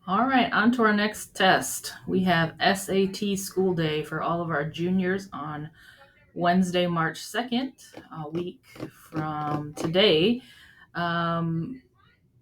All right, on to our next test. We have SAT school day for all of our juniors on Wednesday, March 2nd, a week from today. Um,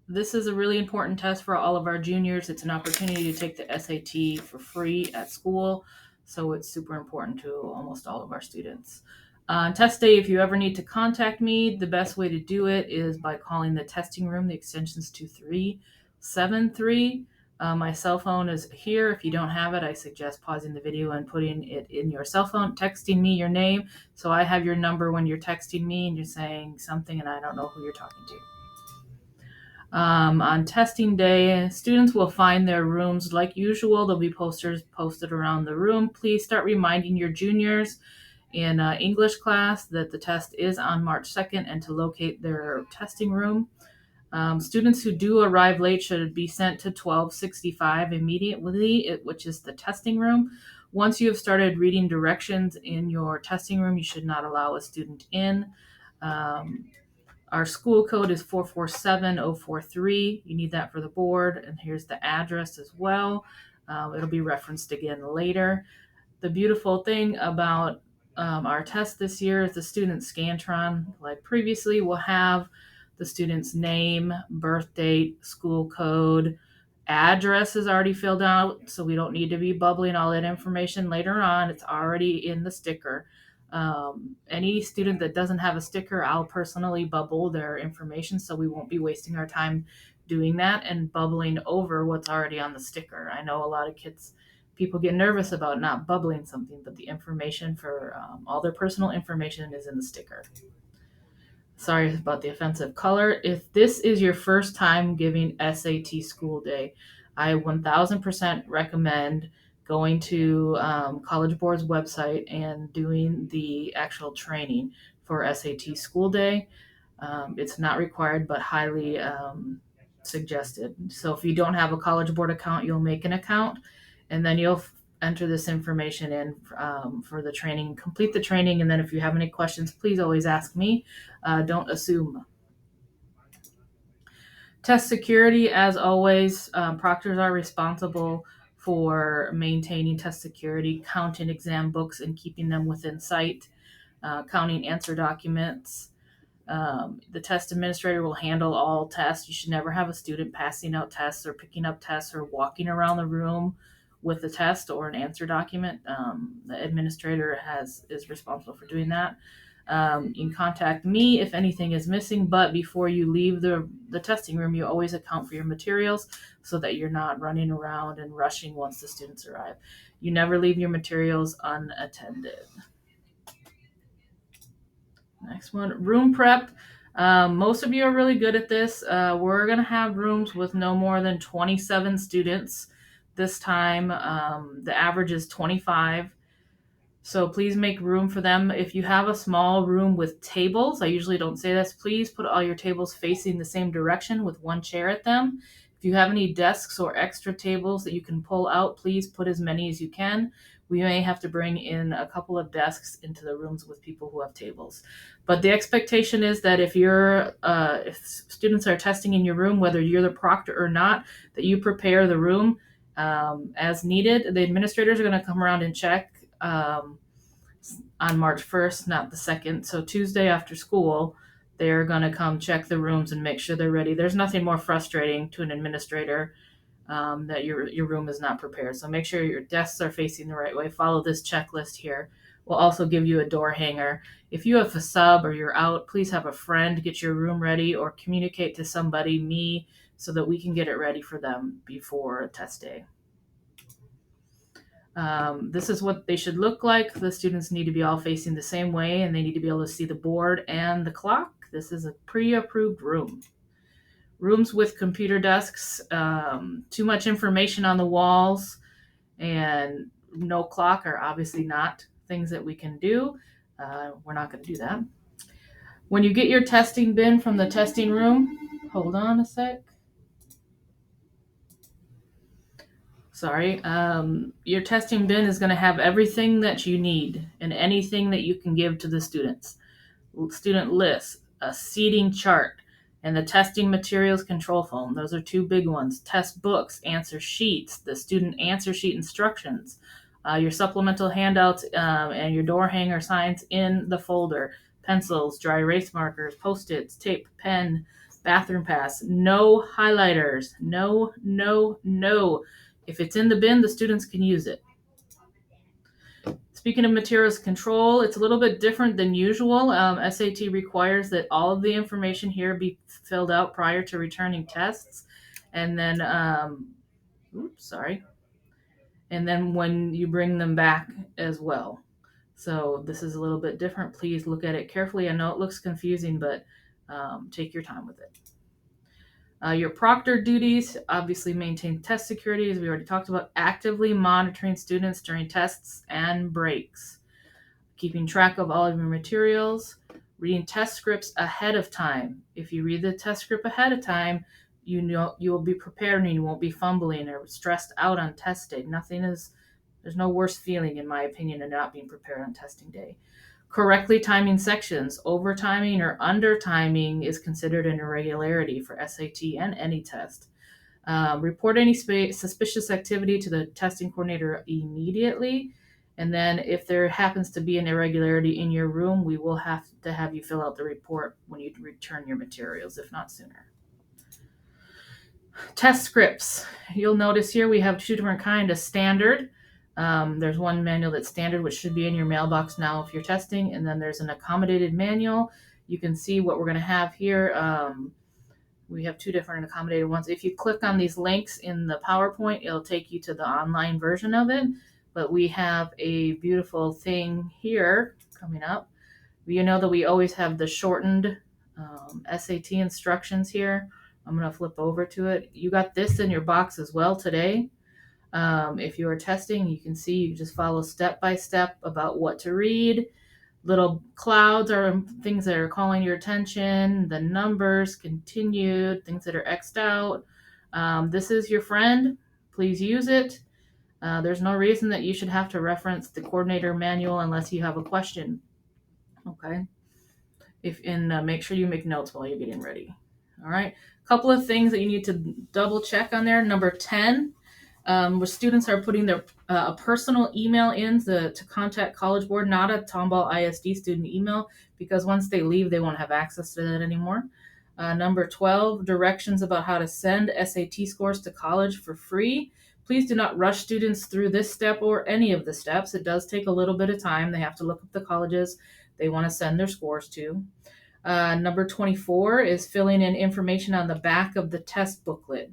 this is a really important test for all of our juniors. It's an opportunity to take the SAT for free at school, so it's super important to almost all of our students. On test day, if you ever need to contact me, the best way to do it is by calling the testing room. The extension's 2373. My cell phone is here. If you don't have it, I suggest pausing the video and putting it in your cell phone, texting me your name, so I have your number when you're texting me and you're saying something and I don't know who you're talking to. On testing day, students will find their rooms like usual. There'll be posters posted around the room. Please start reminding your juniors in English class that the test is on March 2nd and to locate their testing room. Students who do arrive late should be sent to 1265 immediately, which is the testing room. Once you have started reading directions in your testing room, you should not allow a student in. Um, our school code is 447043. You need that for the board, and here's the address as well. It'll be referenced again later. The beautiful thing about our test this year is the student Scantron, like previously, will have the student's name, birth date, school code, address is already filled out, so we don't need to be bubbling all that information later on. It's already in the sticker. Any student that doesn't have a sticker, I'll personally bubble their information, so we won't be wasting our time doing that and bubbling over what's already on the sticker. I know a lot of people get nervous about not bubbling something, but the information for all their personal information is in the sticker. Sorry about the offensive color. If this is your first time giving SAT school day, I 1000% recommend going to College Board's website and doing the actual training for SAT school day. It's not required, but highly suggested. So if you don't have a College Board account, you'll make an account, and then you'll enter this information in for the training, complete the training, and then if you have any questions, please always ask me. Don't assume. Test security, as always, proctors are responsible for maintaining test security, counting exam books and keeping them within sight, counting answer documents. The test administrator will handle all tests. You should never have a student passing out tests or picking up tests or walking around the room with a test or an answer document. The administrator is responsible for doing that. You can contact me if anything is missing, but before you leave the testing room, you always account for your materials so that you're not running around and rushing once the students arrive. You never leave your materials unattended. Next one, room prep. Most of you are really good at this. We're going to have rooms with no more than 27 students this time. The average is 25. So please make room for them. If you have a small room with tables, I usually don't say this, please put all your tables facing the same direction with one chair at them. If you have any desks or extra tables that you can pull out, please put as many as you can. We may have to bring in a couple of desks into the rooms with people who have tables. But the expectation is that if students are testing in your room, whether you're the proctor or not, that you prepare the room as needed. The administrators are going to come around and check on March 1st, not the 2nd. So Tuesday after school, they're going to come check the rooms and make sure they're ready. There's nothing more frustrating to an administrator that your room is not prepared. So make sure your desks are facing the right way. Follow this checklist here. We'll also give you a door hanger. If you have a sub or you're out, please have a friend get your room ready or communicate to somebody, me, so that we can get it ready for them before test day. This is what they should look like. The students need to be all facing the same way and they need to be able to see the board and the clock. This is a pre-approved room. Rooms with computer desks, too much information on the walls, and no clock are obviously not things that we can do. We're not going to do that. When you get your testing bin from the testing room, hold on a sec. Sorry. Your testing bin is going to have everything that you need and anything that you can give to the students. Student lists, a seating chart, And the testing materials control foam. Those are two big ones. Test books, answer sheets, the student answer sheet instructions, your supplemental handouts, and your door hanger signs in the folder. Pencils, dry erase markers, post-its, tape, pen, bathroom pass. No highlighters. No, no, no. If it's in the bin, the students can use it. Speaking of materials control, it's a little bit different than usual. SAT requires that all of the information here be filled out prior to returning tests. And then, and then when you bring them back as well. So this is a little bit different. Please look at it carefully. I know it looks confusing, but take your time with it. Your proctor duties, obviously maintain test security, as we already talked about, actively monitoring students during tests and breaks, keeping track of all of your materials, reading test scripts ahead of time. If you read the test script ahead of time, you know you will be prepared and you won't be fumbling or stressed out on test day. There's no worse feeling, in my opinion, than not being prepared on testing day. Correctly timing sections. Overtiming or undertiming is considered an irregularity for SAT and any test. Report any suspicious activity to the testing coordinator immediately. And then if there happens to be an irregularity in your room, we will have to have you fill out the report when you return your materials, if not sooner. Test scripts. You'll notice here we have two different kinds of standard. There's one manual that's standard, which should be in your mailbox now if you're testing. And then there's an accommodated manual. You can see what we're going to have here. We have two different accommodated ones. If you click on these links in the PowerPoint, it'll take you to the online version of it. But we have a beautiful thing here coming up. You know that we always have the shortened SAT instructions here. I'm going to flip over to it. You got this in your box as well today. If you are testing, you can see you just follow step by step about what to read. Little clouds are things that are calling your attention. The numbers, continued, things that are X'd out. This is your friend. Please use it. There's no reason that you should have to reference the coordinator manual unless you have a question. Okay. Make sure you make notes while you're getting ready. All right. A couple of things that you need to double check on there. Number 10, where students are putting their a personal email in to contact College Board, not a Tomball ISD student email, because once they leave, they won't have access to that anymore. Number 12, directions about how to send SAT scores to college for free. Please do not rush students through this step or any of the steps. It does take a little bit of time. They have to look up the colleges they want to send their scores to. Number 24 is filling in information on the back of the test booklet.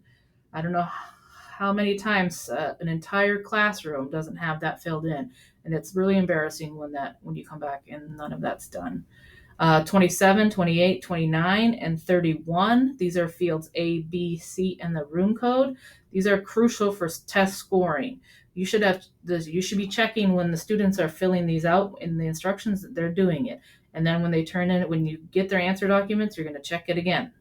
I don't know how many times an entire classroom doesn't have that filled in, and it's really embarrassing when you come back and none of that's done. 27, 28, 29, and 31. These are fields A, B, C, and the room code. These are crucial for test scoring. You should be checking when the students are filling these out in the instructions that they're doing it. And then when you get their answer documents, you're going to check it again.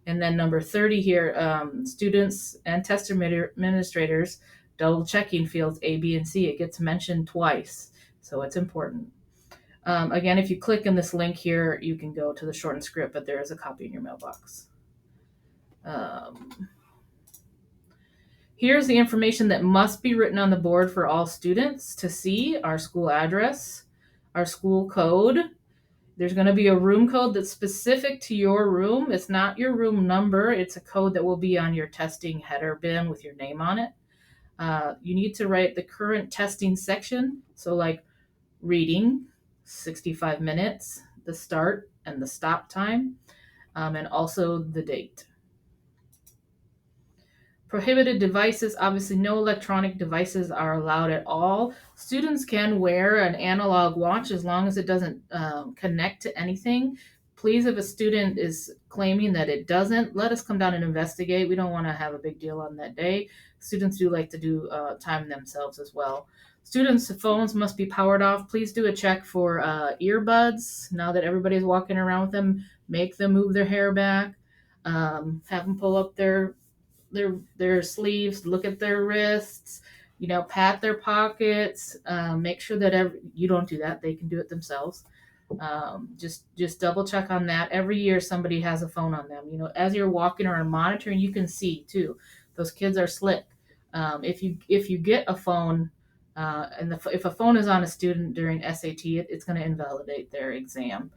And then number 30 here, students and test administrators double checking fields A, B, and C. It gets mentioned twice, so it's important. Again, if you click in this link here, you can go to the shortened script, but there is a copy in your mailbox. Here's the information that must be written on the board for all students to see: our school address, our school code. There's going to be a room code that's specific to your room. It's not your room number. It's a code that will be on your testing header bin with your name on it. You need to write the current testing section. So like reading, 65 minutes, the start and the stop time, and also the date. Prohibited devices, obviously no electronic devices are allowed at all. Students can wear an analog watch as long as it doesn't connect to anything. Please, if a student is claiming that it doesn't, let us come down and investigate. We don't want to have a big deal on that day. Students do like to do time themselves as well. Students' phones must be powered off. Please do a check for earbuds. Now that everybody's walking around with them, make them move their hair back. Have them pull up their sleeves, look at their wrists, pat their pockets, make sure that you don't do that. They can do it themselves. Just double check on that. Every year somebody has a phone on them. As you're walking around monitoring, you can see too. Those kids are slick. If you get a phone, if a phone is on a student during SAT, it's going to invalidate their exam.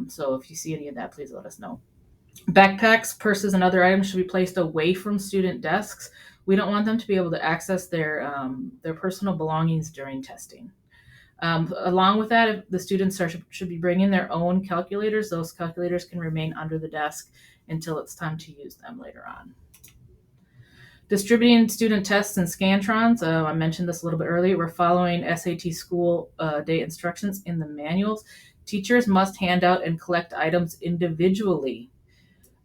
So if you see any of that, please let us know. Backpacks, purses, and other items should be placed away from student desks. We don't want them to be able to access their personal belongings during testing. Along with that, if the students should be bringing their own calculators. Those calculators can remain under the desk until it's time to use them later on. Distributing student tests and Scantrons. I mentioned this a little bit earlier. We're following SAT school day instructions in the manuals. Teachers must hand out and collect items individually.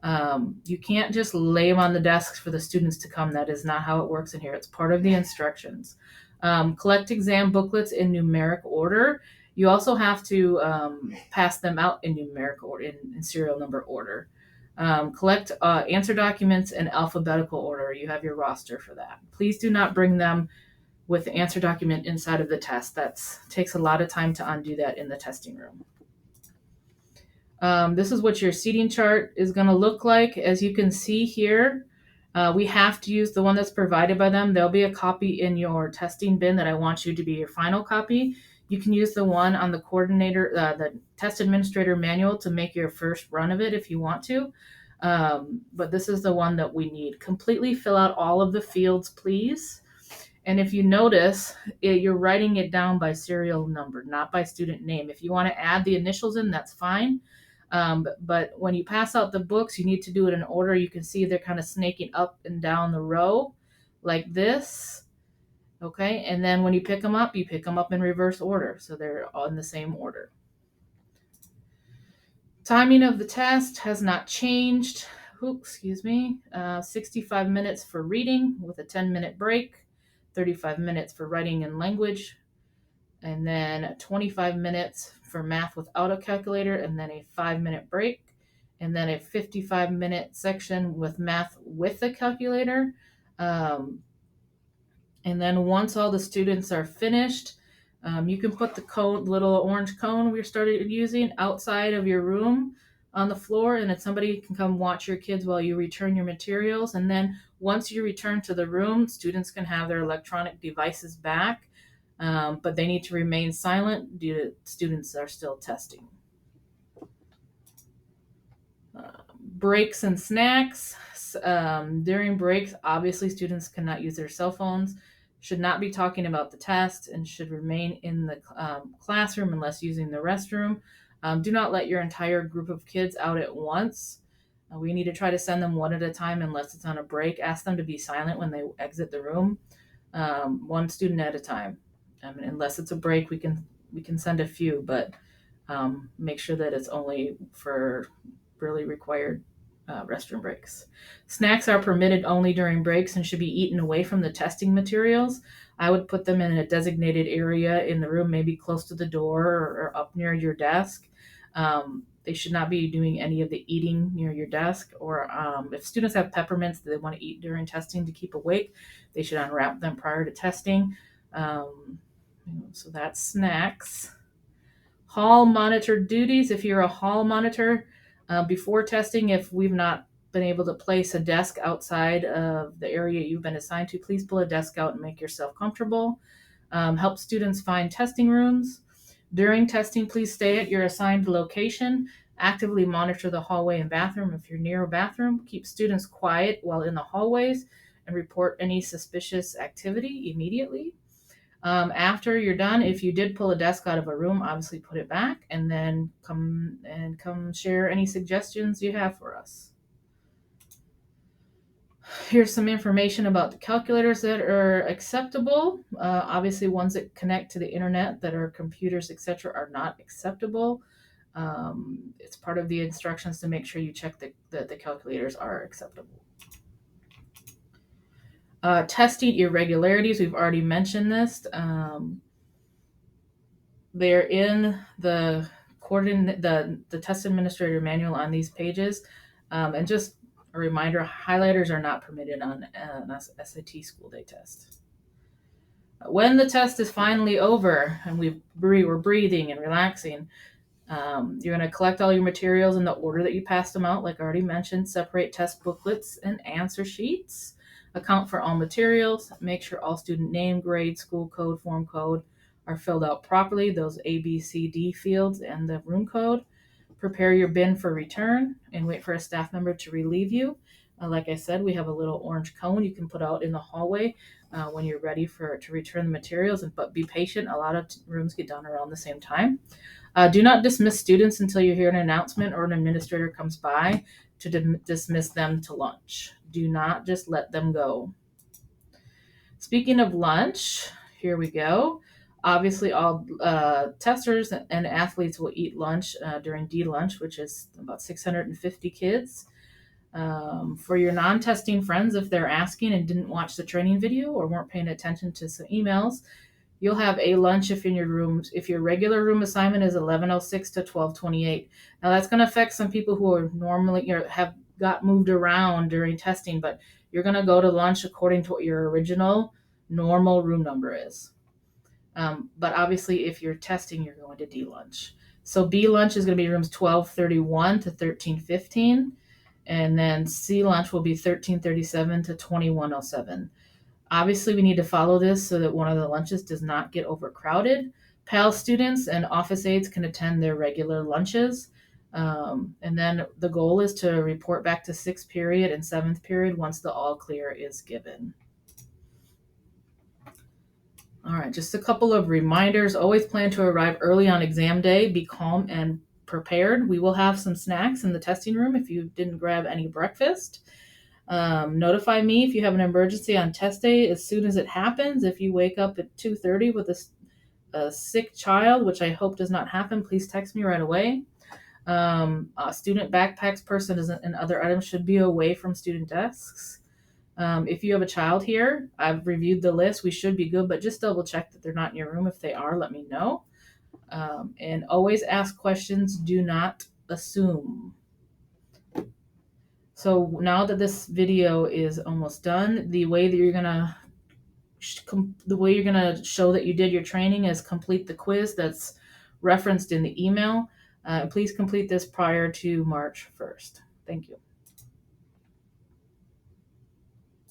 You can't just lay them on the desks for the students to come. That is not how it works in here. It's part of the instructions. Collect exam booklets in numeric order. You also have to pass them out in numeric order, in serial number order. Collect answer documents in alphabetical order. You have your roster for that. Please do not bring them with the answer document inside of the test. That takes a lot of time to undo that in the testing room. This is what your seating chart is going to look like. As you can see here, we have to use the one that's provided by them. There'll be a copy in your testing bin that I want you to be your final copy. You can use the one on the the test administrator manual to make your first run of it if you want to. But this is the one that we need. Completely fill out all of the fields, please. And if you notice, you're writing it down by serial number, not by student name. If you want to add the initials in, that's fine. But when you pass out the books, you need to do it in order. You can see they're kind of snaking up and down the row like this. Okay, and then when you pick them up in reverse order. So they're all in the same order. Timing of the test has not changed. 65 minutes for reading with a 10-minute break, 35 minutes for writing and language, and then 25 minutes for math without a calculator, and then a 5-minute break, and then a 55-minute section with math with a calculator. And then once all the students are finished, you can put the little orange cone we started using outside of your room on the floor, and then somebody can come watch your kids while you return your materials. And then once you return to the room, students can have their electronic devices back, but they need to remain silent due to students are still testing. Breaks and snacks. During breaks, obviously students cannot use their cell phones, should not be talking about the test, and should remain in the classroom unless using the restroom. Do not let your entire group of kids out at once. We need to try to send them one at a time unless it's on a break. Ask them to be silent when they exit the room, one student at a time. Unless it's a break, we can send a few, but make sure that it's only for really required restroom breaks. Snacks are permitted only during breaks and should be eaten away from the testing materials. I would put them in a designated area in the room, maybe close to the door or up near your desk. They should not be doing any of the eating near your desk, or if students have peppermints that they want to eat during testing to keep awake, they should unwrap them prior to testing. So that's snacks. Hall monitor duties. If you're a hall monitor, before testing, if we've not been able to place a desk outside of the area you've been assigned to, please pull a desk out and make yourself comfortable. Help students find testing rooms. During testing, please stay at your assigned location. Actively monitor the hallway and bathroom. If you're near a bathroom, keep students quiet while in the hallways and report any suspicious activity immediately. After you're done, if you did pull a desk out of a room, obviously put it back, and then come share any suggestions you have for us. Here's some information about the calculators that are acceptable. Obviously, ones that connect to the internet that are computers, etc., are not acceptable. It's part of the instructions to make sure you check that the calculators are acceptable. Testing irregularities, we've already mentioned this. They're in the test administrator manual on these pages. And just a reminder, highlighters are not permitted on an SAT school day test. When the test is finally over and we're breathing and relaxing, You're going to collect all your materials in the order that you passed them out, like I already mentioned. Separate test booklets and answer sheets. Account for all materials. Make sure all student name, grade, school code, form code are filled out properly, those A, B, C, D fields, and the room code. Prepare your bin for return and wait for a staff member to relieve you. Like I said, we have a little orange cone you can put out in the hallway when you're ready to return the materials. But be patient. A lot of rooms get done around the same time. Do not dismiss students until you hear an announcement or an administrator comes by to dismiss them to lunch. Do not just let them go. Speaking of lunch, here we go. Obviously, all testers and athletes will eat lunch during D lunch, which is about 650 kids. For your non-testing friends, if they're asking and didn't watch the training video or weren't paying attention to some emails, you'll have a lunch if in your rooms. If your regular room assignment is 11:06 to 12:28. Now that's going to affect some people who are normally have got moved around during testing, but you're going to go to lunch according to what your original normal room number is. But obviously, if you're testing, you're going to D lunch. So B lunch is going to be rooms 1231 to 1315, and then C lunch will be 1337 to 2107. Obviously, we need to follow this so that one of the lunches does not get overcrowded. PAL students and office aides can attend their regular lunches. And then the goal is to report back to 6th period and 7th period once the all clear is given. All right, just a couple of reminders. Always plan to arrive early on exam day. Be calm and prepared. We will have some snacks in the testing room if you didn't grab any breakfast. Notify me if you have an emergency on test day as soon as it happens. If you wake up at 2:30 with a sick child, which I hope does not happen, please text me right away. Student backpacks, purses, and other items should be away from student desks. If you have a child here, I've reviewed the list. We should be good, but just double check that they're not in your room. If they are, let me know. And always ask questions. Do not assume. So now that this video is almost done, the way you're gonna show that you did your training is complete the quiz that's referenced in the email. Please complete this prior to March 1st. Thank you.